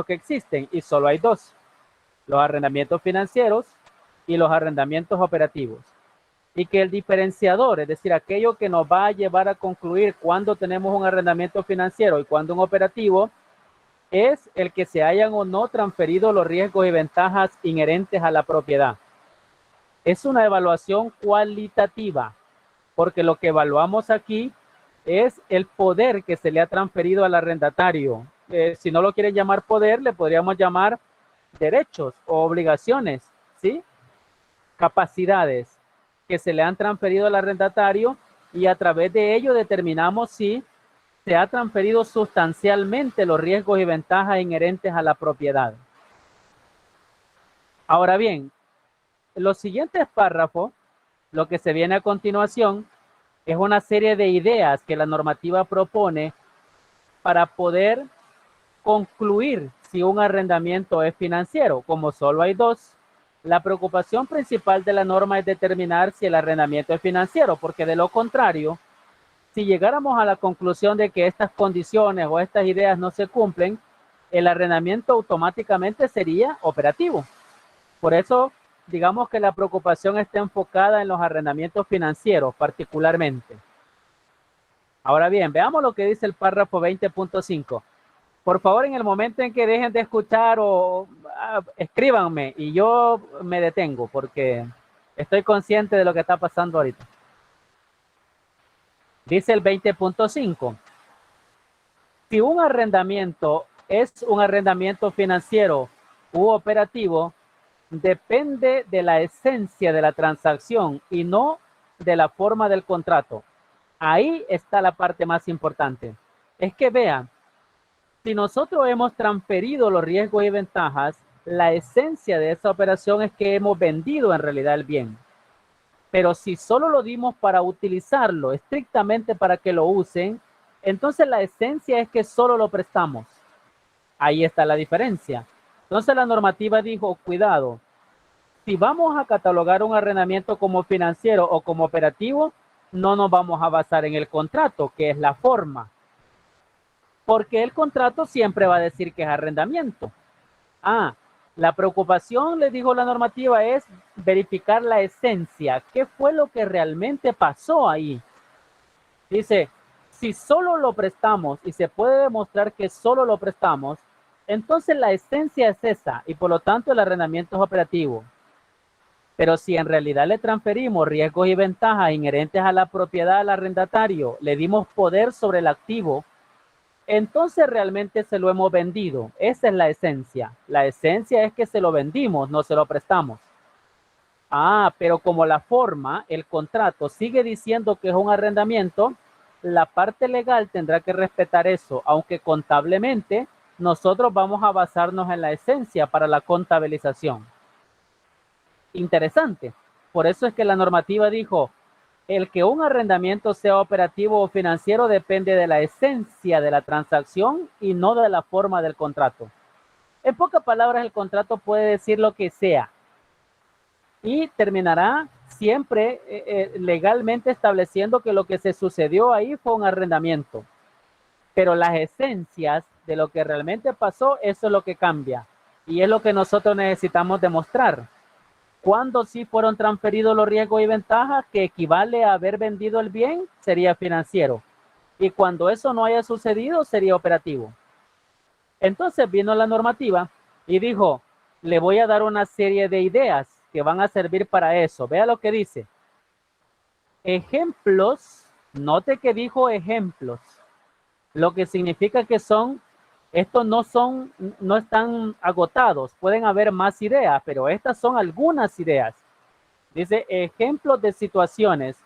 que existen y solo hay dos: los arrendamientos financieros y los arrendamientos operativos. Y que el diferenciador, es decir, aquello que nos va a llevar a concluir cuándo tenemos un arrendamiento financiero y cuándo un operativo, es el que se hayan o no transferido los riesgos y ventajas inherentes a la propiedad. Es una evaluación cualitativa, porque lo que evaluamos aquí es el poder que se le ha transferido al arrendatario. Si no lo quieren llamar poder, le podríamos llamar derechos o obligaciones, ¿sí? Capacidades que se le han transferido al arrendatario, y a través de ello determinamos si se ha transferido sustancialmente los riesgos y ventajas inherentes a la propiedad. Ahora bien, los siguientes párrafos, lo que se viene a continuación, es una serie de ideas que la normativa propone para poder concluir si un arrendamiento es financiero. Como solo hay dos, la preocupación principal de la norma es determinar si el arrendamiento es financiero, porque de lo contrario, si llegáramos a la conclusión de que estas condiciones o estas ideas no se cumplen, el arrendamiento automáticamente sería operativo. Por eso, digamos que la preocupación está enfocada en los arrendamientos financieros particularmente. Ahora bien, veamos lo que dice el párrafo 20.5. Por favor, en el momento en que dejen de escuchar escríbanme y yo me detengo porque estoy consciente de lo que está pasando ahorita. Dice el 20.5. Si un arrendamiento es un arrendamiento financiero u operativo, depende de la esencia de la transacción y no de la forma del contrato. Ahí está la parte más importante. Es que vean, si nosotros hemos transferido los riesgos y ventajas, la esencia de esa operación es que hemos vendido en realidad el bien. Pero si solo lo dimos para utilizarlo, estrictamente para que lo usen, entonces la esencia es que solo lo prestamos. Ahí está la diferencia. Entonces la normativa dijo, cuidado, si vamos a catalogar un arrendamiento como financiero o como operativo, no nos vamos a basar en el contrato, que es la forma. Porque el contrato siempre va a decir que es arrendamiento. La preocupación, le dijo la normativa, es verificar la esencia. ¿Qué fue lo que realmente pasó ahí? Dice, si solo lo prestamos y se puede demostrar que solo lo prestamos, entonces la esencia es esa y por lo tanto el arrendamiento es operativo. Pero si en realidad le transferimos riesgos y ventajas inherentes a la propiedad al arrendatario, le dimos poder sobre el activo, entonces realmente se lo hemos vendido. Esa es la esencia. La esencia es que se lo vendimos, no se lo prestamos. Pero como la forma, el contrato sigue diciendo que es un arrendamiento, la parte legal tendrá que respetar eso, aunque contablemente nosotros vamos a basarnos en la esencia para la contabilización. Interesante. Por eso es que la normativa dijo, el que un arrendamiento sea operativo o financiero depende de la esencia de la transacción y no de la forma del contrato. En pocas palabras, el contrato puede decir lo que sea y terminará siempre legalmente estableciendo que lo que se sucedió ahí fue un arrendamiento. Pero las esencias de lo que realmente pasó, eso es lo que cambia. Y es lo que nosotros necesitamos demostrar. Cuando sí fueron transferidos los riesgos y ventajas, que equivale a haber vendido el bien, sería financiero. Y cuando eso no haya sucedido, sería operativo. Entonces vino la normativa y dijo, le voy a dar una serie de ideas que van a servir para eso. Vea lo que dice. Ejemplos, note que dijo ejemplos, lo que significa que estos no están agotados, pueden haber más ideas, pero estas son algunas ideas. Dice, ejemplos de situaciones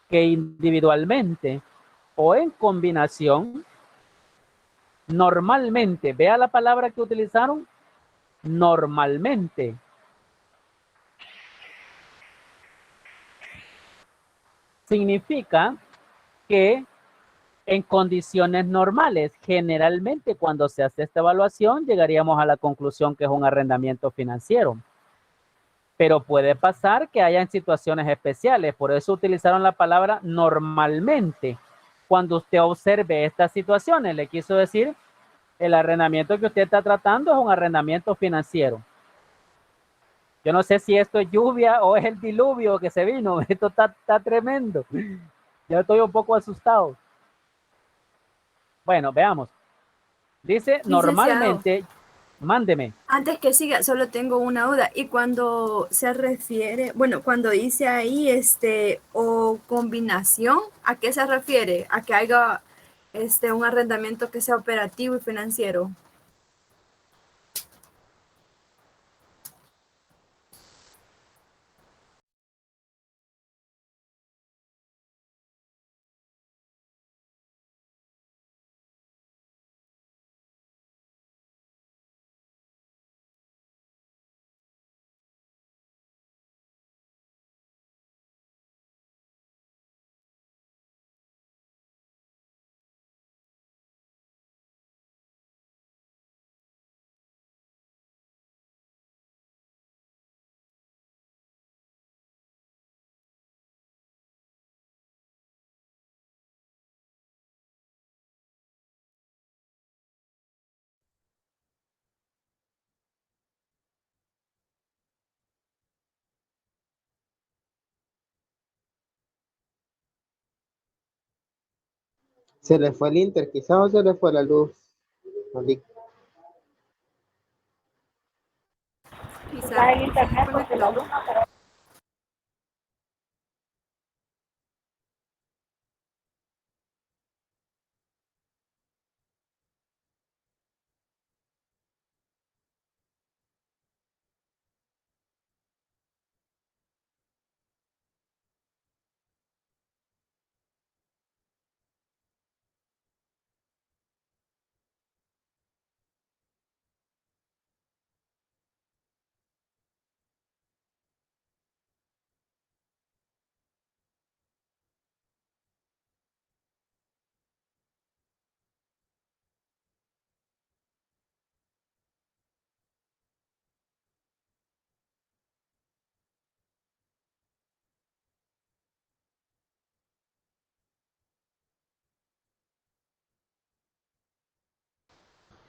que individualmente o en combinación, normalmente, vea la palabra que utilizaron, normalmente. Significa que en condiciones normales, generalmente cuando se hace esta evaluación, llegaríamos a la conclusión que es un arrendamiento financiero. Pero puede pasar que hayan situaciones especiales, por eso utilizaron la palabra normalmente. Cuando usted observe estas situaciones, le quiso decir El arrendamiento que usted está tratando es un arrendamiento financiero. Yo no sé si esto es lluvia o es el diluvio que se vino. Esto está tremendo. Ya estoy un poco asustado. Bueno, veamos. Dice, Licenciado, normalmente, mándeme. antes que siga, solo tengo una duda. Y cuando se refiere, bueno, cuando dice ahí o combinación, ¿a qué se refiere? ¿A que haya un arrendamiento que sea operativo y financiero? Se le fue el Inter, quizás o se le fue la luz. Quizás se desconectó.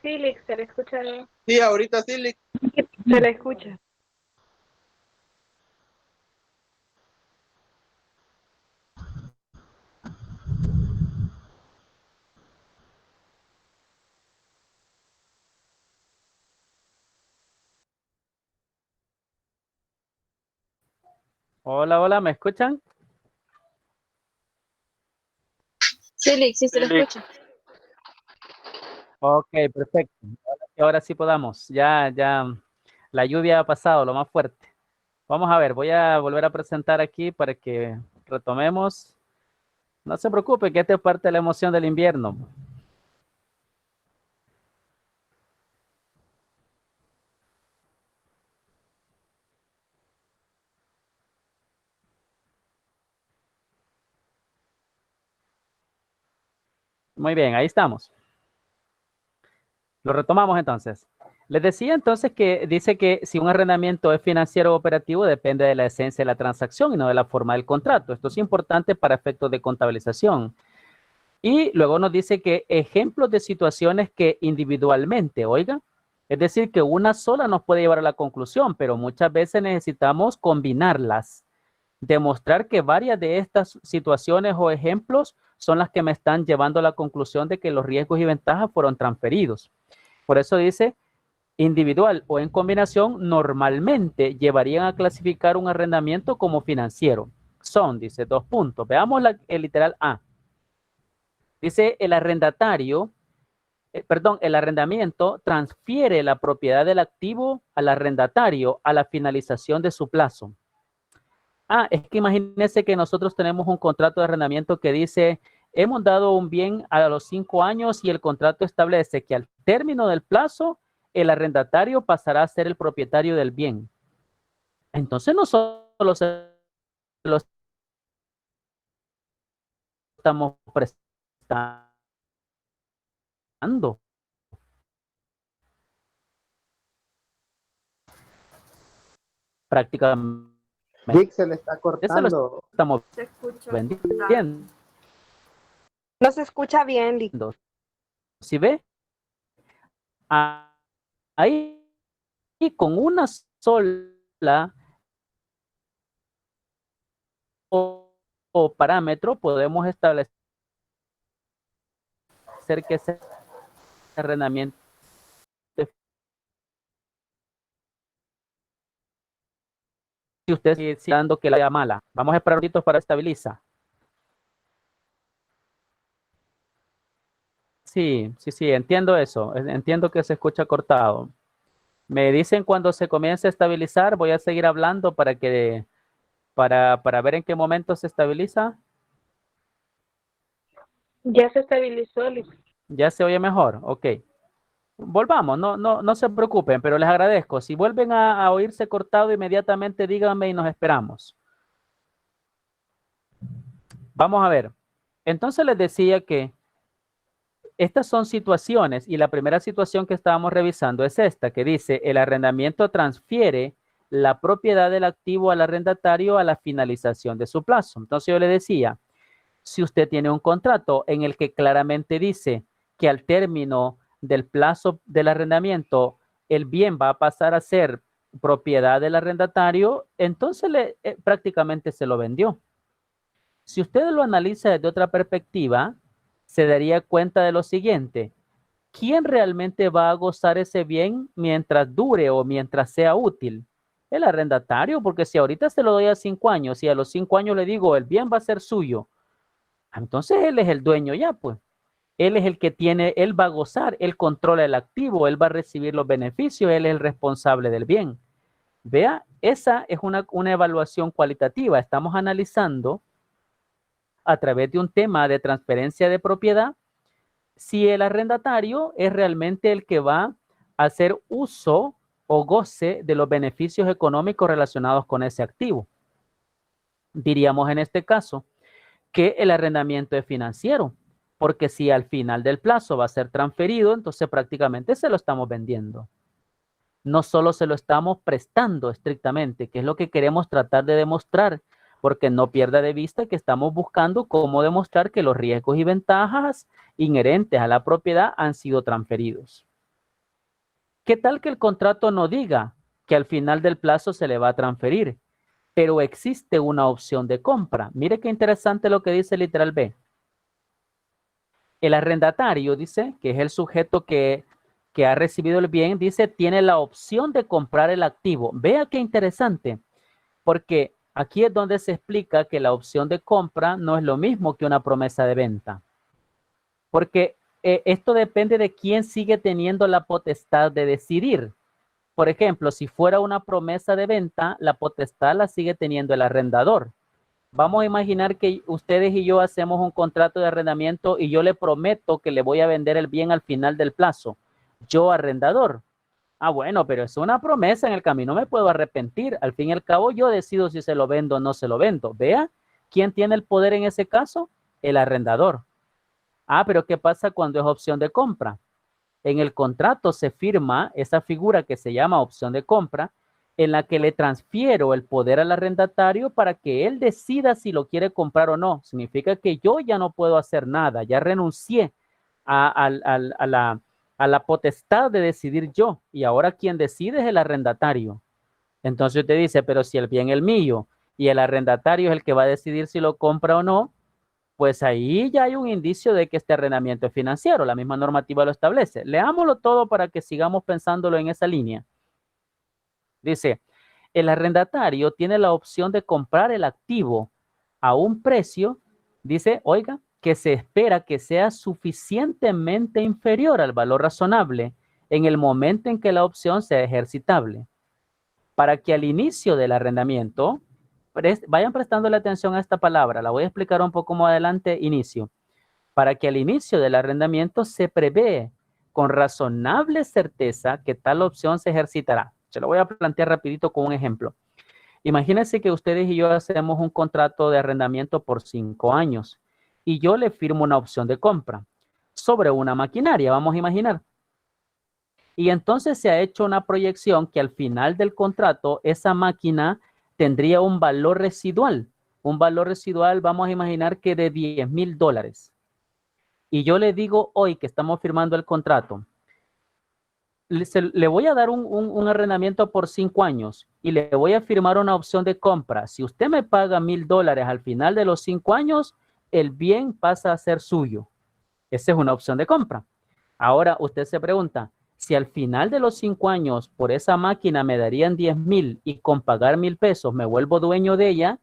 Felix, se le escucha, Sí, ahorita sí. se le escucha. Hola, hola, ¿me escuchan? Felix, sí se le escucha. Ok, perfecto. Ahora sí podamos. Ya, la lluvia ha pasado, lo más fuerte. Vamos a ver, voy a volver a presentar aquí para que retomemos. No se preocupe, que esta es parte de la emoción del invierno. Muy bien, ahí estamos. Lo retomamos entonces. Les decía entonces que dice que si un arrendamiento es financiero o operativo depende de la esencia de la transacción y no de la forma del contrato. Esto es importante para efectos de contabilización. Y luego nos dice que ejemplos de situaciones que individualmente, oiga, es decir, que una sola nos puede llevar a la conclusión, pero muchas veces necesitamos combinarlas, demostrar que varias de estas situaciones o ejemplos son las que me están llevando a la conclusión de que los riesgos y ventajas fueron transferidos. Por eso dice, individual o en combinación, normalmente llevarían a clasificar un arrendamiento como financiero. Son, dice, dos puntos. Veamos el literal A. Dice, el arrendamiento transfiere la propiedad del activo al arrendatario a la finalización de su plazo. Es que imagínense que nosotros tenemos un contrato de arrendamiento que dice, hemos dado un bien a los 5 años y el contrato establece que al término del plazo, el arrendatario pasará a ser el propietario del bien. Entonces no solo se lo estamos prestando prácticamente. Vic se le está Se lo cortando. estamos Se escucha cortado. vendiendo. No se escucha bien, Lick. ¿Sí ve? Ahí con una sola o parámetro podemos establecer que ese arrendamiento si usted sigue dando que la vea mala. Vamos a esperar un ratito para estabilizar. Sí, entiendo eso. Entiendo que se escucha cortado. Me dicen cuando se comience a estabilizar, voy a seguir hablando para ver en qué momento se estabiliza. Ya se estabilizó, Lix. ¿Ya se oye mejor? Ok. Volvamos, no se preocupen, pero les agradezco. Si vuelven a oírse cortado, inmediatamente díganme y nos esperamos. Vamos a ver. Entonces les decía que estas son situaciones y la primera situación que estábamos revisando es esta, que dice el arrendamiento transfiere la propiedad del activo al arrendatario a la finalización de su plazo. Entonces yo le decía, si usted tiene un contrato en el que claramente dice que al término del plazo del arrendamiento el bien va a pasar a ser propiedad del arrendatario, entonces prácticamente se lo vendió. Si usted lo analiza desde otra perspectiva, se daría cuenta de lo siguiente. ¿Quién realmente va a gozar ese bien mientras dure o mientras sea útil? El arrendatario, porque si ahorita se lo doy a 5 años y a los 5 años le digo el bien va a ser suyo, entonces él es el dueño ya, pues. Él es el que tiene, él va a gozar, él controla el activo, él va a recibir los beneficios, él es el responsable del bien. Vea, esa es una evaluación cualitativa. Estamos analizando a través de un tema de transferencia de propiedad si el arrendatario es realmente el que va a hacer uso o goce de los beneficios económicos relacionados con ese activo. Diríamos en este caso que el arrendamiento es financiero, porque si al final del plazo va a ser transferido, entonces prácticamente se lo estamos vendiendo. No solo se lo estamos prestando estrictamente, que es lo que queremos tratar de demostrar, porque no pierda de vista que estamos buscando cómo demostrar que los riesgos y ventajas inherentes a la propiedad han sido transferidos. ¿Qué tal que el contrato no diga que al final del plazo se le va a transferir, pero existe una opción de compra? Mire qué interesante lo que dice literal B. El arrendatario dice, que es el sujeto que ha recibido el bien, dice, tiene la opción de comprar el activo. Vea qué interesante, porque aquí es donde se explica que la opción de compra no es lo mismo que una promesa de venta. Porque esto depende de quién sigue teniendo la potestad de decidir. Por ejemplo, si fuera una promesa de venta, la potestad la sigue teniendo el arrendador. Vamos a imaginar que ustedes y yo hacemos un contrato de arrendamiento y yo le prometo que le voy a vender el bien al final del plazo. Yo, arrendador. Ah, bueno, pero es una promesa, en el camino me puedo arrepentir. Al fin y al cabo, yo decido si se lo vendo o no se lo vendo. Vea, ¿quién tiene el poder en ese caso? El arrendador. Ah, pero ¿qué pasa cuando es opción de compra? En el contrato se firma esa figura que se llama opción de compra, en la que le transfiero el poder al arrendatario para que él decida si lo quiere comprar o no. Significa que yo ya no puedo hacer nada, ya renuncié a la potestad de decidir yo, y ahora quien decide es el arrendatario. Entonces usted dice, pero si el bien es el mío y el arrendatario es el que va a decidir si lo compra o no, pues ahí ya hay un indicio de que este arrendamiento es financiero. La misma normativa lo establece. Leámoslo todo para que sigamos pensándolo en esa línea. Dice, el arrendatario tiene la opción de comprar el activo a un precio, dice, oiga, que se espera que sea suficientemente inferior al valor razonable en el momento en que la opción sea ejercitable, para que al inicio del arrendamiento, vayan prestándole atención a esta palabra, la voy a explicar un poco más adelante, inicio, para que al inicio del arrendamiento se prevé con razonable certeza que tal opción se ejercitará. Se lo voy a plantear rapidito con un ejemplo. Imagínense que ustedes y yo hacemos un contrato de arrendamiento por 5 años y yo le firmo una opción de compra sobre una maquinaria, vamos a imaginar. Y entonces se ha hecho una proyección que al final del contrato esa máquina tendría un valor residual. Un valor residual, vamos a imaginar que de $10,000. Y yo le digo hoy que estamos firmando el contrato, le voy a dar un arrendamiento por 5 años y le voy a firmar una opción de compra. Si usted me paga $1,000 al final de los 5 años, el bien pasa a ser suyo. Esa es una opción de compra. Ahora usted se pregunta, si al final de los 5 años por esa máquina me darían 10,000 y con pagar 1,000 pesos me vuelvo dueño de ella,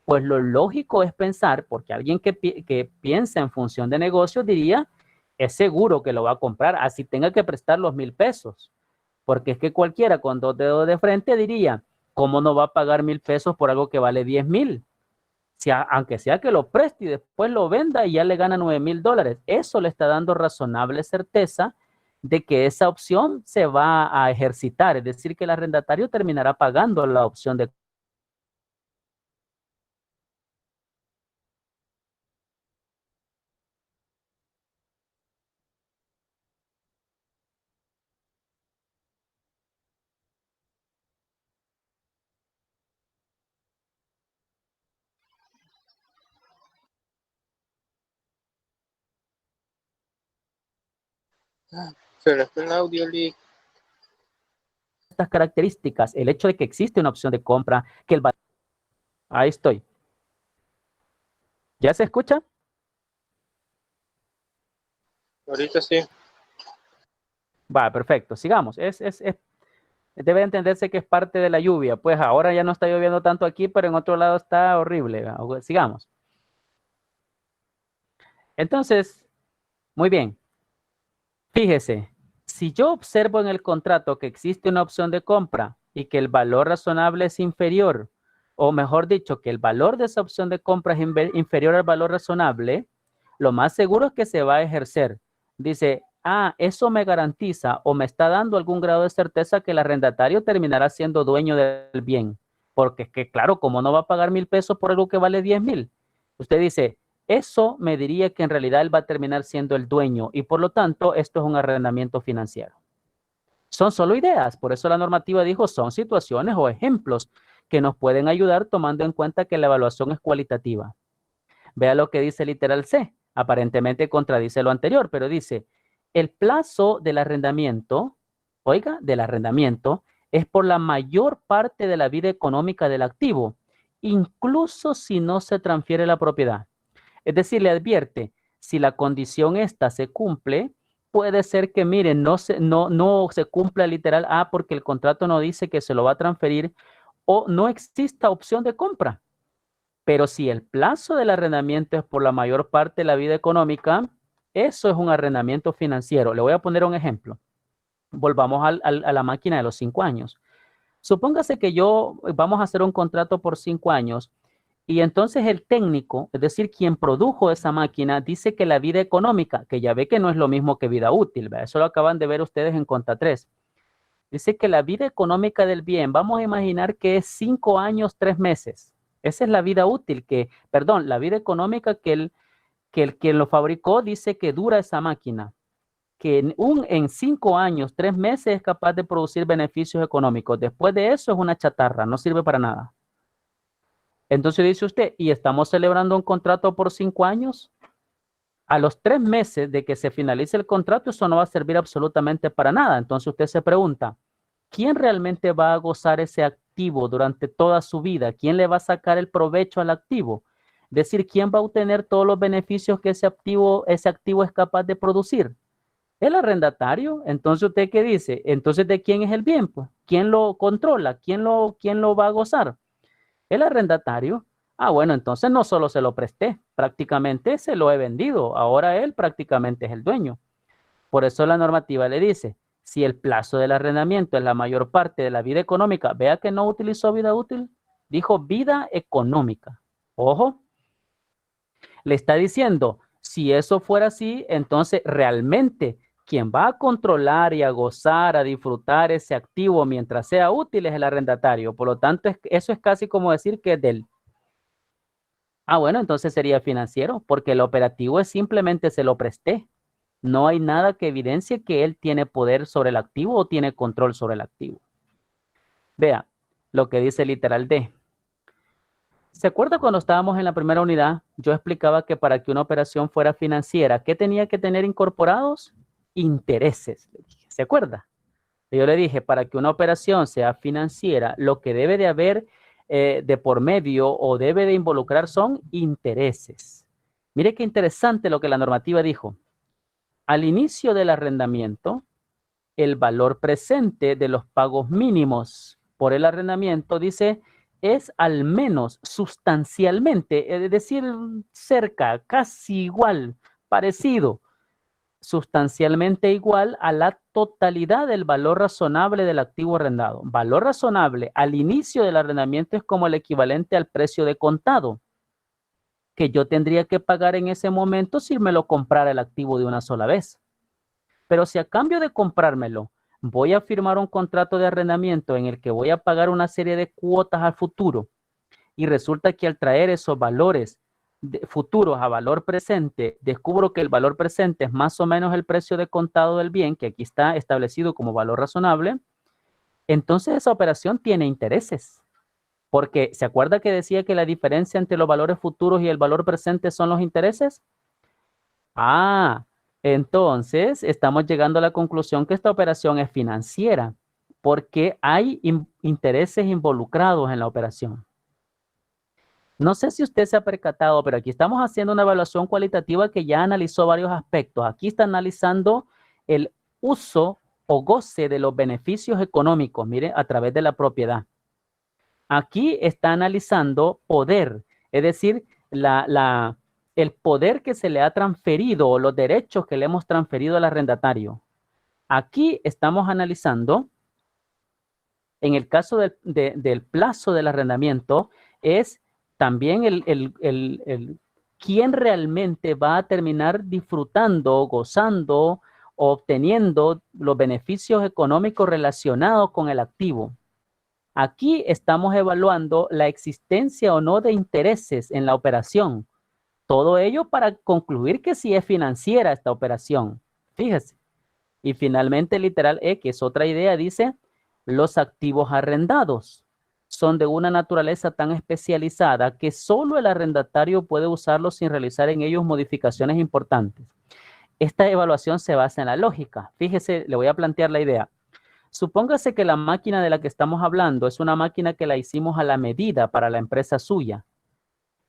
pues lo lógico es pensar, porque alguien que piensa en función de negocio diría, es seguro que lo va a comprar, así tenga que prestar los 1,000 pesos. Porque es que cualquiera con 2 dedos de frente diría, ¿cómo no va a pagar 1,000 pesos por algo que vale 10,000? Aunque sea que lo preste y después lo venda y ya le gana $9,000. Eso le está dando razonable certeza de que esa opción se va a ejercitar, es decir, que el arrendatario terminará pagando la opción de Se le fue el audio, Lick. estas características, el hecho de que existe una opción de compra, que el valor... Ahí estoy. ¿Ya se escucha? Ahorita sí. Va, perfecto. Sigamos. Debe entenderse que es parte de la lluvia. Pues ahora ya no está lloviendo tanto aquí, pero en otro lado está horrible. Sigamos. Entonces, muy bien. Fíjese, si yo observo en el contrato que existe una opción de compra y que el valor razonable es inferior, o mejor dicho, que el valor de esa opción de compra es inferior al valor razonable, lo más seguro es que se va a ejercer. Dice, eso me garantiza o me está dando algún grado de certeza que el arrendatario terminará siendo dueño del bien. Porque es que, claro, como no va a pagar 1,000 pesos por algo que vale 10,000. Usted dice, eso me diría que en realidad él va a terminar siendo el dueño y por lo tanto esto es un arrendamiento financiero. Son solo ideas, por eso la normativa dijo son situaciones o ejemplos que nos pueden ayudar tomando en cuenta que la evaluación es cualitativa. Vea lo que dice literal C, aparentemente contradice lo anterior, pero dice, el plazo del arrendamiento, oiga, del arrendamiento es por la mayor parte de la vida económica del activo, incluso si no se transfiere la propiedad. Es decir, le advierte, si la condición esta se cumple, puede ser que, miren, no se cumpla literal porque el contrato no dice que se lo va a transferir o no exista opción de compra. Pero si el plazo del arrendamiento es por la mayor parte de la vida económica, eso es un arrendamiento financiero. Le voy a poner un ejemplo. Volvamos a la máquina de los 5 años. Supóngase que vamos a hacer un contrato por 5 años y entonces el técnico, es decir, quien produjo esa máquina, dice que la vida económica, que ya ve que no es lo mismo que vida útil, ¿verdad? Eso lo acaban de ver ustedes en Conta 3. Dice que la vida económica del bien, vamos a imaginar que es 5 años, 3 meses. Esa es la vida útil, la vida económica que quien lo fabricó dice que dura esa máquina, que en 5 años, 3 meses es capaz de producir beneficios económicos. Después de eso es una chatarra, no sirve para nada. Entonces dice usted, ¿y estamos celebrando un contrato por 5 años? A los 3 meses de que se finalice el contrato, eso no va a servir absolutamente para nada. Entonces usted se pregunta, ¿quién realmente va a gozar ese activo durante toda su vida? ¿Quién le va a sacar el provecho al activo? Es decir, ¿quién va a obtener todos los beneficios que ese activo es capaz de producir? El arrendatario. Entonces, ¿usted qué dice? Entonces, ¿de quién es el bien? Pues, ¿quién lo controla? ¿Quién lo va a gozar? El arrendatario. Bueno, entonces no solo se lo presté, prácticamente se lo he vendido. Ahora él prácticamente es el dueño. Por eso la normativa le dice, si el plazo del arrendamiento es la mayor parte de la vida económica, vea que no utilizó vida útil, dijo vida económica. Ojo, le está diciendo, si eso fuera así, entonces realmente quien va a controlar y a gozar, a disfrutar ese activo mientras sea útil es el arrendatario. Por lo tanto, eso es casi como decir que es del... bueno, entonces sería financiero, porque el operativo es simplemente se lo presté. No hay nada que evidencie que él tiene poder sobre el activo o tiene control sobre el activo. Vea lo que dice literal D. ¿Se acuerda cuando estábamos en la primera unidad? Yo explicaba que para que una operación fuera financiera, ¿qué tenía que tener incorporados? Intereses. ¿Se acuerda? Yo le dije, para que una operación sea financiera, lo que debe de haber de por medio o debe de involucrar son intereses. Mire qué interesante lo que la normativa dijo. Al inicio del arrendamiento, el valor presente de los pagos mínimos por el arrendamiento, dice, es al menos sustancialmente, es decir, cerca, casi igual, parecido, sustancialmente igual a la totalidad del valor razonable del activo arrendado. Valor razonable al inicio del arrendamiento es como el equivalente al precio de contado que yo tendría que pagar en ese momento si me lo comprara el activo de una sola vez. Pero si a cambio de comprármelo voy a firmar un contrato de arrendamiento en el que voy a pagar una serie de cuotas al futuro y resulta que al traer esos valores futuros a valor presente, descubro que el valor presente es más o menos el precio de contado del bien, que aquí está establecido como valor razonable, entonces esa operación tiene intereses. Porque, ¿se acuerda que decía que la diferencia entre los valores futuros y el valor presente son los intereses? Ah, entonces estamos llegando a la conclusión que esta operación es financiera, porque hay intereses involucrados en la operación. No sé si usted se ha percatado, pero aquí estamos haciendo una evaluación cualitativa que ya analizó varios aspectos. Aquí está analizando el uso o goce de los beneficios económicos, mire, a través de la propiedad. Aquí está analizando poder, es decir, el poder que se le ha transferido o los derechos que le hemos transferido al arrendatario. Aquí estamos analizando, en el caso del plazo del arrendamiento, es también quién realmente va a terminar disfrutando, gozando, obteniendo los beneficios económicos relacionados con el activo. Aquí estamos evaluando la existencia o no de intereses en la operación. Todo ello para concluir que sí es financiera esta operación. Fíjese. Y finalmente, literal E, que es otra idea, dice, los activos arrendados son de una naturaleza tan especializada que solo el arrendatario puede usarlos sin realizar en ellos modificaciones importantes. Esta evaluación se basa en la lógica. Fíjese, le voy a plantear la idea. Supóngase que la máquina de la que estamos hablando es una máquina que la hicimos a la medida para la empresa suya.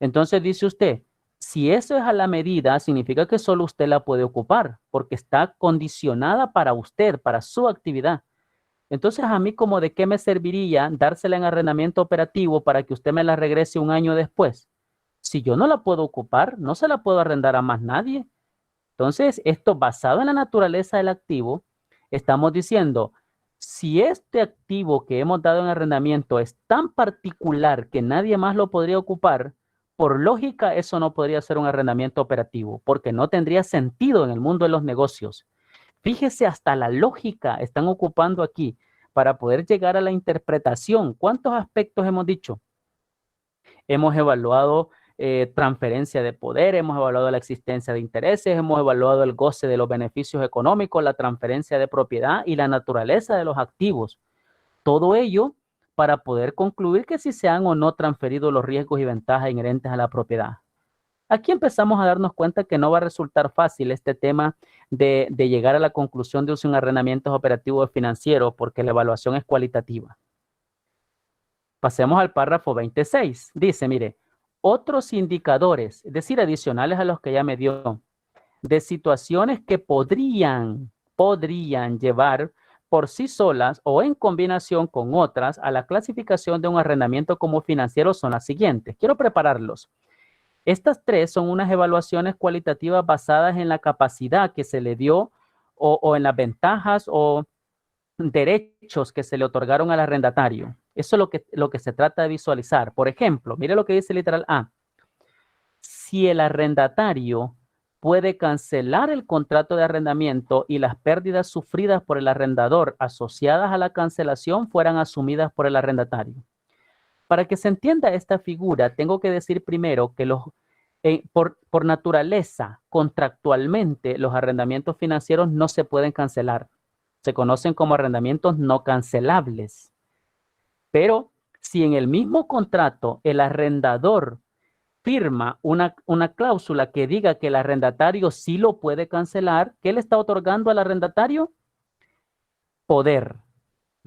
Entonces dice usted, si eso es a la medida, significa que solo usted la puede ocupar, porque está condicionada para usted, para su actividad. Entonces, a mí, ¿como de qué me serviría dársela en arrendamiento operativo para que usted me la regrese un año después? Si yo no la puedo ocupar, no se la puedo arrendar a más nadie. Entonces, esto basado en la naturaleza del activo, estamos diciendo, si este activo que hemos dado en arrendamiento es tan particular que nadie más lo podría ocupar, por lógica, eso no podría ser un arrendamiento operativo, porque no tendría sentido en el mundo de los negocios. Fíjese, hasta la lógica están ocupando aquí para poder llegar a la interpretación. ¿Cuántos aspectos hemos dicho? Hemos evaluado transferencia de poder, hemos evaluado la existencia de intereses, hemos evaluado el goce de los beneficios económicos, la transferencia de propiedad y la naturaleza de los activos. Todo ello para poder concluir que si se han o no transferido los riesgos y ventajas inherentes a la propiedad. Aquí empezamos a darnos cuenta que no va a resultar fácil este tema de llegar a la conclusión de un arrendamiento operativo financiero porque la evaluación es cualitativa. Pasemos al párrafo 26. Dice, mire, otros indicadores, es decir, adicionales a los que ya me dio, de situaciones que podrían llevar por sí solas o en combinación con otras a la clasificación de un arrendamiento como financiero son las siguientes. Quiero prepararlos. Estas tres son unas evaluaciones cualitativas basadas en la capacidad que se le dio o en las ventajas o derechos que se le otorgaron al arrendatario. Eso es lo que se trata de visualizar. Por ejemplo, mire lo que dice literal A. Si el arrendatario puede cancelar el contrato de arrendamiento y las pérdidas sufridas por el arrendador asociadas a la cancelación fueran asumidas por el arrendatario. Para que se entienda esta figura, tengo que decir primero que por naturaleza, contractualmente, los arrendamientos financieros no se pueden cancelar. Se conocen como arrendamientos no cancelables. Pero si en el mismo contrato el arrendador firma una cláusula que diga que el arrendatario sí lo puede cancelar, ¿qué le está otorgando al arrendatario? Poder.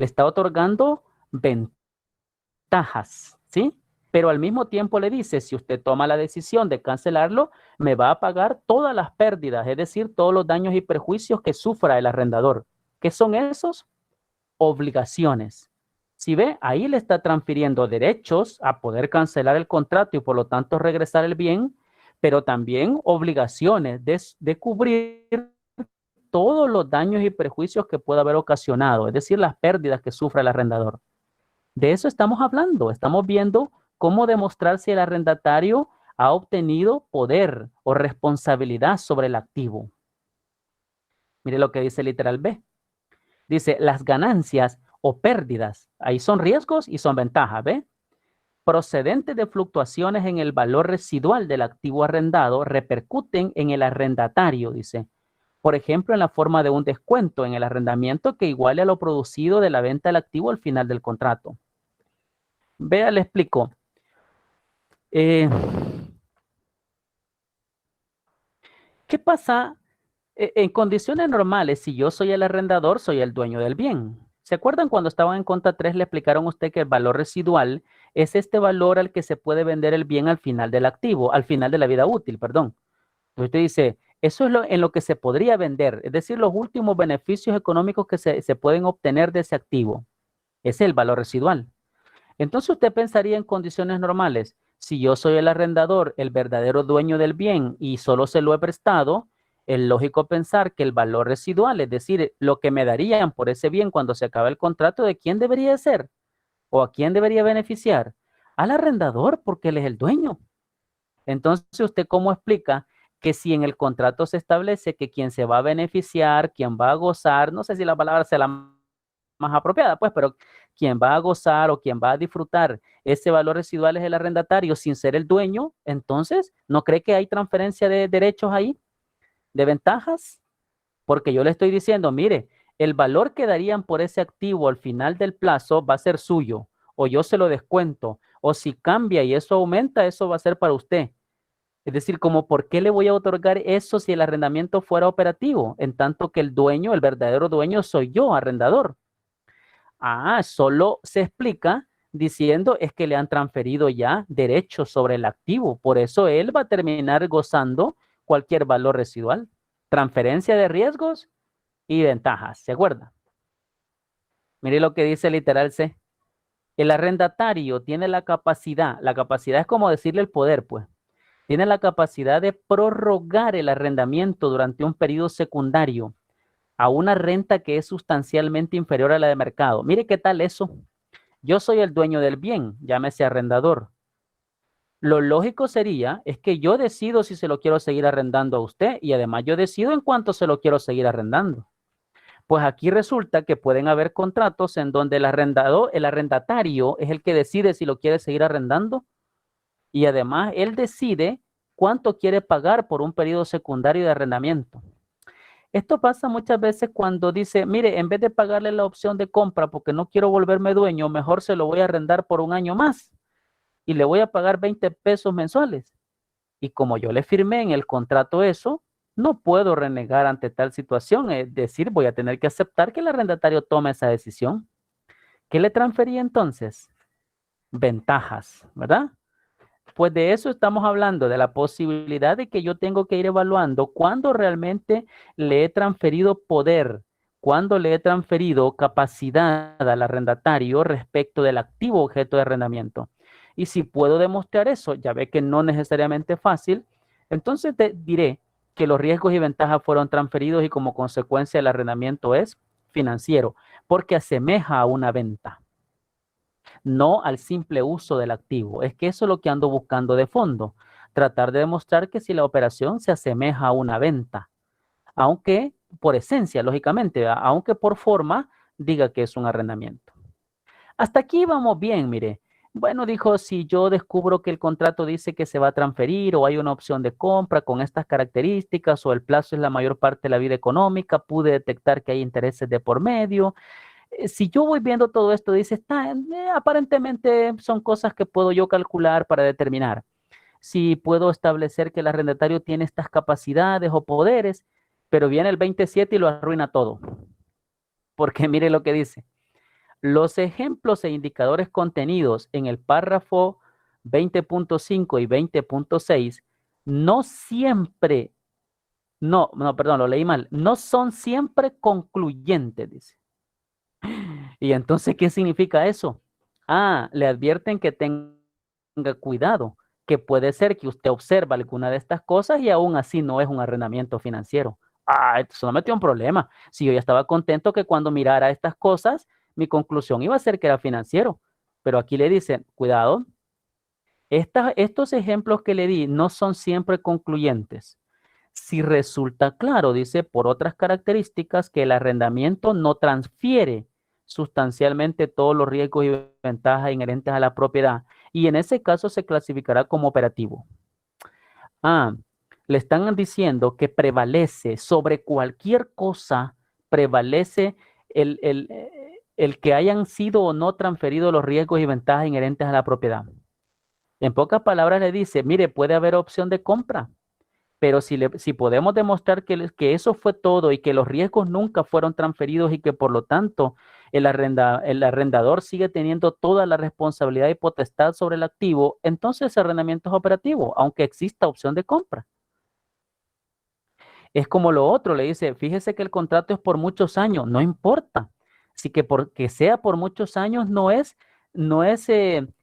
Le está otorgando ventajas, ¿sí? Pero al mismo tiempo le dice, si usted toma la decisión de cancelarlo, me va a pagar todas las pérdidas, es decir, todos los daños y perjuicios que sufra el arrendador. ¿Qué son esos? Obligaciones. Si ve, ahí le está transfiriendo derechos a poder cancelar el contrato y por lo tanto regresar el bien, pero también obligaciones de cubrir todos los daños y perjuicios que pueda haber ocasionado, es decir, las pérdidas que sufra el arrendador. De eso estamos hablando, estamos viendo cómo demostrar si el arrendatario ha obtenido poder o responsabilidad sobre el activo. Mire lo que dice literal B. Dice, las ganancias o pérdidas, ahí son riesgos y son ventajas, ¿ve? Procedentes de fluctuaciones en el valor residual del activo arrendado repercuten en el arrendatario, dice. Por ejemplo, en la forma de un descuento en el arrendamiento que iguale a lo producido de la venta del activo al final del contrato. Vea, le explico. ¿Qué pasa? En condiciones normales, si yo soy el arrendador, soy el dueño del bien. ¿Se acuerdan cuando estaban en contra 3 le explicaron a usted que el valor residual es este valor al que se puede vender el bien al final del activo, al final de la vida útil, perdón? Entonces usted dice, eso es en lo que se podría vender, es decir, los últimos beneficios económicos que se pueden obtener de ese activo. Ese es el valor residual. Entonces usted pensaría en condiciones normales, si yo soy el arrendador, el verdadero dueño del bien y solo se lo he prestado, es lógico pensar que el valor residual, es decir, lo que me darían por ese bien cuando se acaba el contrato, ¿de quién debería ser? ¿O a quién debería beneficiar? Al arrendador, porque él es el dueño. Entonces, ¿usted cómo explica que si en el contrato se establece que quien se va a beneficiar, quien va a gozar, no sé si la palabra sea la más apropiada, pues, pero quien va a gozar o quien va a disfrutar ese valor residual es el arrendatario sin ser el dueño? Entonces, ¿no cree que hay transferencia de derechos ahí? ¿De ventajas? Porque yo le estoy diciendo, mire, el valor que darían por ese activo al final del plazo va a ser suyo, o yo se lo descuento, o si cambia y eso aumenta, eso va a ser para usted. Es decir, como ¿por qué le voy a otorgar eso si el arrendamiento fuera operativo? En tanto que el dueño, el verdadero dueño soy yo, arrendador. Ah, solo se explica diciendo es que le han transferido ya derechos sobre el activo. Por eso él va a terminar gozando cualquier valor residual. Transferencia de riesgos y ventajas, ¿se acuerda? Mire lo que dice literal C. El arrendatario tiene la capacidad es como decirle el poder, pues. Tiene la capacidad de prorrogar el arrendamiento durante un periodo secundario a una renta que es sustancialmente inferior a la de mercado. Mire qué tal eso. Yo soy el dueño del bien, llámese arrendador. Lo lógico sería es que yo decido si se lo quiero seguir arrendando a usted y además yo decido en cuánto se lo quiero seguir arrendando. Pues aquí resulta que pueden haber contratos en donde el arrendatario es el que decide si lo quiere seguir arrendando y además él decide cuánto quiere pagar por un periodo secundario de arrendamiento. Esto pasa muchas veces cuando dice, mire, en vez de pagarle la opción de compra porque no quiero volverme dueño, mejor se lo voy a arrendar por un año más y le voy a pagar 20 pesos mensuales. Y como yo le firmé en el contrato eso, no puedo renegar ante tal situación, es decir, voy a tener que aceptar que el arrendatario tome esa decisión. ¿Qué le transfería entonces? Ventajas, ¿verdad? Pues de eso estamos hablando, de la posibilidad de que yo tengo que ir evaluando cuándo realmente le he transferido poder, cuándo le he transferido capacidad al arrendatario respecto del activo objeto de arrendamiento. Y si puedo demostrar eso, ya ve que no necesariamente es fácil, entonces te diré que los riesgos y ventajas fueron transferidos y como consecuencia el arrendamiento es financiero, porque asemeja a una venta, no al simple uso del activo. Es que eso es lo que ando buscando de fondo, tratar de demostrar que si la operación se asemeja a una venta, aunque por esencia, lógicamente, aunque por forma diga que es un arrendamiento. Hasta aquí vamos bien, mire. Bueno, dijo, si yo descubro que el contrato dice que se va a transferir o hay una opción de compra con estas características o el plazo es la mayor parte de la vida económica, pude detectar que hay intereses de por medio. Si yo voy viendo todo esto, dice, aparentemente son cosas que puedo yo calcular para determinar. Si puedo establecer que el arrendatario tiene estas capacidades o poderes, pero viene el 27 y lo arruina todo. Porque mire lo que dice. Los ejemplos e indicadores contenidos en el párrafo 20.5 y 20.6 no siempre, perdón, lo leí mal, no son siempre concluyentes, dice. Y entonces, ¿qué significa eso? Le advierten que tenga cuidado, que puede ser que usted observa alguna de estas cosas y aún así no es un arrendamiento financiero. Eso no metió un problema. Si yo ya estaba contento que cuando mirara estas cosas, mi conclusión iba a ser que era financiero. Pero aquí le dicen, cuidado, estos ejemplos que le di no son siempre concluyentes. Si resulta claro, dice, por otras características que el arrendamiento no transfiere sustancialmente todos los riesgos y ventajas inherentes a la propiedad, y en ese caso se clasificará como operativo. Le están diciendo que prevalece sobre cualquier cosa, prevalece el que hayan sido o no transferidos los riesgos y ventajas inherentes a la propiedad. En pocas palabras le dice, mire, puede haber opción de compra, pero si podemos demostrar que eso fue todo y que los riesgos nunca fueron transferidos y que por lo tanto el arrendador sigue teniendo toda la responsabilidad y potestad sobre el activo, entonces el arrendamiento es operativo, aunque exista opción de compra. Es como lo otro, le dice, fíjese que el contrato es por muchos años, no importa. Así que porque sea por muchos años no es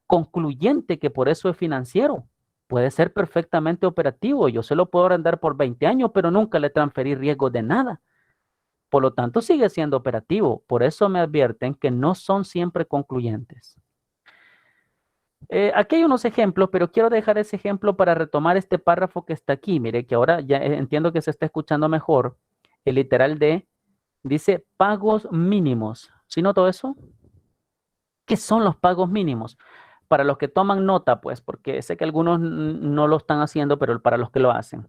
concluyente que por eso es financiero. Puede ser perfectamente operativo. Yo se lo puedo arrendar por 20 años, pero nunca le transferí riesgo de nada. Por lo tanto, sigue siendo operativo. Por eso me advierten que no son siempre concluyentes. Aquí hay unos ejemplos, pero quiero dejar ese ejemplo para retomar este párrafo que está aquí. Mire, que ahora ya entiendo que se está escuchando mejor. El literal dice pagos mínimos. ¿Sí notó eso? ¿Qué son los pagos mínimos? Para los que toman nota, pues, porque sé que algunos no lo están haciendo, pero para los que lo hacen.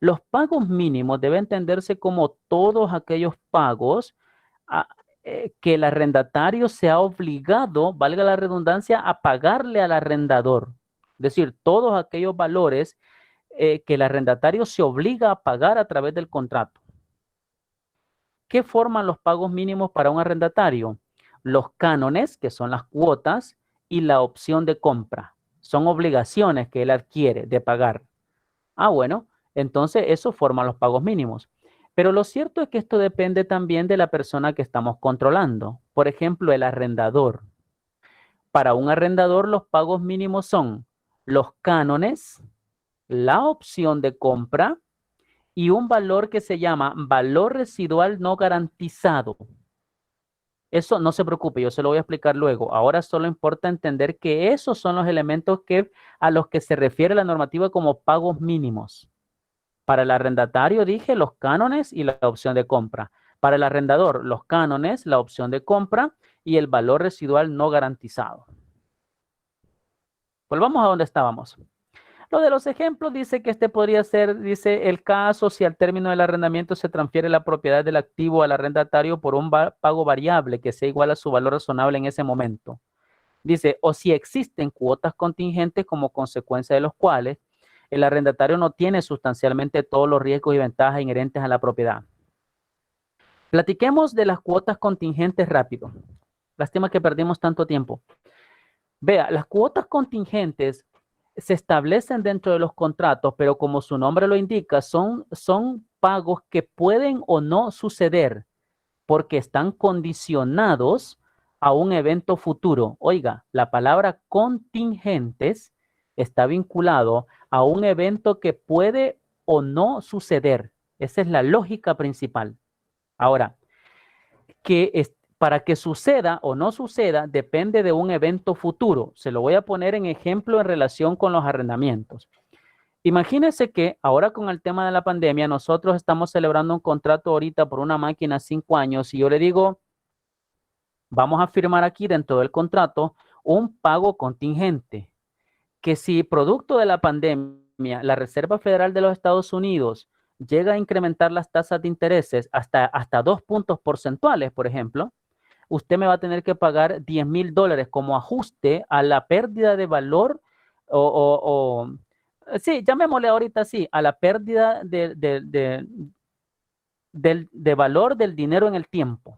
Los pagos mínimos deben entenderse como todos aquellos pagos que el arrendatario se ha obligado, valga la redundancia, a pagarle al arrendador. Es decir, todos aquellos valores que el arrendatario se obliga a pagar a través del contrato. ¿Qué forman los pagos mínimos para un arrendatario? Los cánones, que son las cuotas, y la opción de compra. Son obligaciones que él adquiere de pagar. Bueno, entonces eso forma los pagos mínimos. Pero lo cierto es que esto depende también de la persona que estamos controlando. Por ejemplo, el arrendador. Para un arrendador los pagos mínimos son los cánones, la opción de compra y un valor que se llama valor residual no garantizado. Eso no se preocupe, yo se lo voy a explicar luego. Ahora solo importa entender que esos son los elementos a los que se refiere la normativa como pagos mínimos. Para el arrendatario dije los cánones y la opción de compra. Para el arrendador, los cánones, la opción de compra y el valor residual no garantizado. Volvamos a donde estábamos. Lo de los ejemplos dice que este podría ser, dice, el caso si al término del arrendamiento se transfiere la propiedad del activo al arrendatario por un pago variable que sea igual a su valor razonable en ese momento. Dice, o si existen cuotas contingentes como consecuencia de los cuales el arrendatario no tiene sustancialmente todos los riesgos y ventajas inherentes a la propiedad. Platiquemos de las cuotas contingentes rápido. Lástima que perdimos tanto tiempo. Vea, las cuotas contingentes se establecen dentro de los contratos, pero como su nombre lo indica, son pagos que pueden o no suceder porque están condicionados a un evento futuro. Oiga, la palabra contingentes está vinculado a un evento que puede o no suceder. Esa es la lógica principal. Ahora, para que suceda o no suceda depende de un evento futuro. Se lo voy a poner en ejemplo en relación con los arrendamientos. Imagínense que ahora con el tema de la pandemia nosotros estamos celebrando un contrato ahorita por una máquina 5 años y yo le digo, vamos a firmar aquí dentro del contrato un pago contingente, que si producto de la pandemia la Reserva Federal de los Estados Unidos llega a incrementar las tasas de intereses hasta 2 puntos porcentuales, por ejemplo, usted me va a tener que pagar $10,000 como ajuste a la pérdida de valor sí, llamémosle ahorita así, a la pérdida de valor del dinero en el tiempo.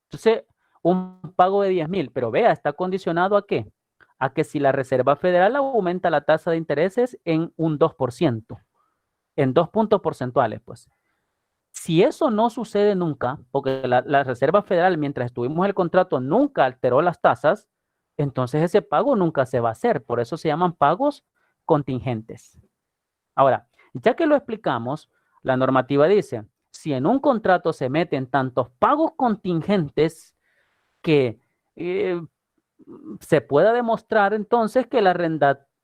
Entonces, un pago de 10,000, pero vea, está condicionado ¿a qué? A que si la Reserva Federal aumenta la tasa de intereses en un 2%, en 2 puntos porcentuales, pues. Si eso no sucede nunca, porque la Reserva Federal, mientras estuvimos en el contrato, nunca alteró las tasas, entonces ese pago nunca se va a hacer. Por eso se llaman pagos contingentes. Ahora, ya que lo explicamos, la normativa dice, si en un contrato se meten tantos pagos contingentes que se pueda demostrar entonces que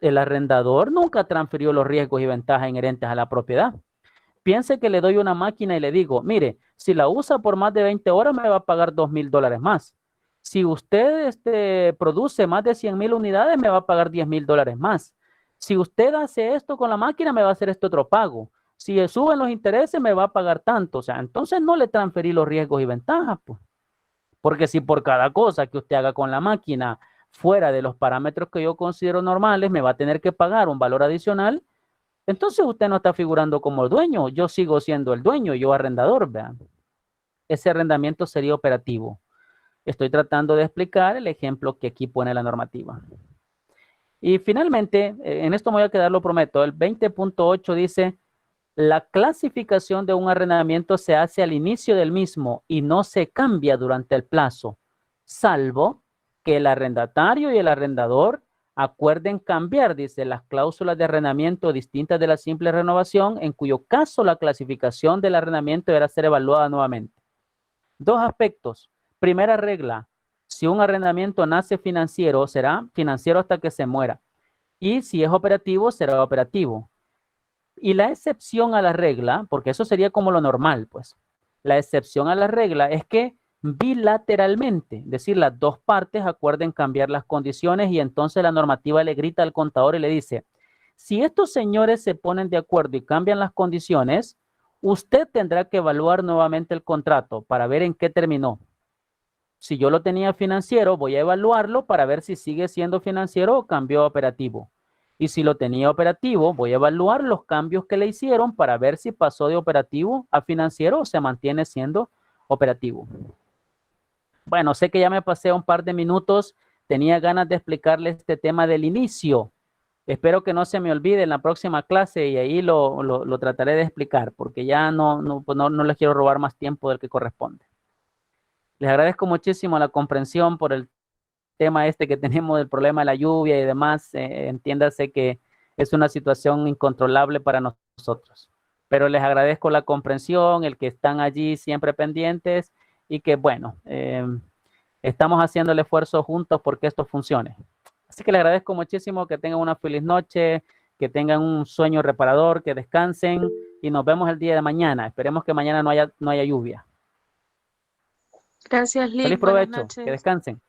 el arrendador nunca transfirió los riesgos y ventajas inherentes a la propiedad. Piense que le doy una máquina y le digo, mire, si la usa por más de 20 horas me va a pagar $2,000 más. Si usted produce más de 100,000 unidades me va a pagar $10,000 más. Si usted hace esto con la máquina me va a hacer este otro pago. Si suben los intereses me va a pagar tanto. O sea, entonces no le transferí los riesgos y ventajas, pues. Porque si por cada cosa que usted haga con la máquina fuera de los parámetros que yo considero normales me va a tener que pagar un valor adicional, entonces usted no está figurando como el dueño. Yo sigo siendo el dueño, yo arrendador, vean. Ese arrendamiento sería operativo. Estoy tratando de explicar el ejemplo que aquí pone la normativa. Y finalmente, en esto me voy a quedar, lo prometo, el 20.8 dice, la clasificación de un arrendamiento se hace al inicio del mismo y no se cambia durante el plazo, salvo que el arrendatario y el arrendador acuerden cambiar, dice, las cláusulas de arrendamiento distintas de la simple renovación, en cuyo caso la clasificación del arrendamiento deberá ser evaluada nuevamente. Dos aspectos. Primera regla, si un arrendamiento nace financiero, será financiero hasta que se muera. Y si es operativo, será operativo. Y la excepción a la regla, porque eso sería como lo normal, pues. La excepción a la regla es que bilateralmente, es decir, las dos partes acuerden cambiar las condiciones y entonces la normativa le grita al contador y le dice, si estos señores se ponen de acuerdo y cambian las condiciones, usted tendrá que evaluar nuevamente el contrato para ver en qué terminó. Si yo lo tenía financiero, voy a evaluarlo para ver si sigue siendo financiero o cambió a operativo. Y si lo tenía operativo, voy a evaluar los cambios que le hicieron para ver si pasó de operativo a financiero o se mantiene siendo operativo. Bueno, sé que ya me pasé un par de minutos. Tenía ganas de explicarle este tema del inicio. Espero que no se me olvide en la próxima clase y ahí lo trataré de explicar porque ya no les quiero robar más tiempo del que corresponde. Les agradezco muchísimo la comprensión por el tema este que tenemos del problema de la lluvia y demás. Entiéndase que es una situación incontrolable para nosotros. Pero les agradezco la comprensión, el que están allí siempre pendientes y que, bueno, estamos haciendo el esfuerzo juntos porque esto funcione. Así que les agradezco muchísimo, que tengan una feliz noche, que tengan un sueño reparador, que descansen y nos vemos el día de mañana. Esperemos que mañana no haya lluvia. Gracias, Lick. Feliz Buenas provecho, noches. que descansen.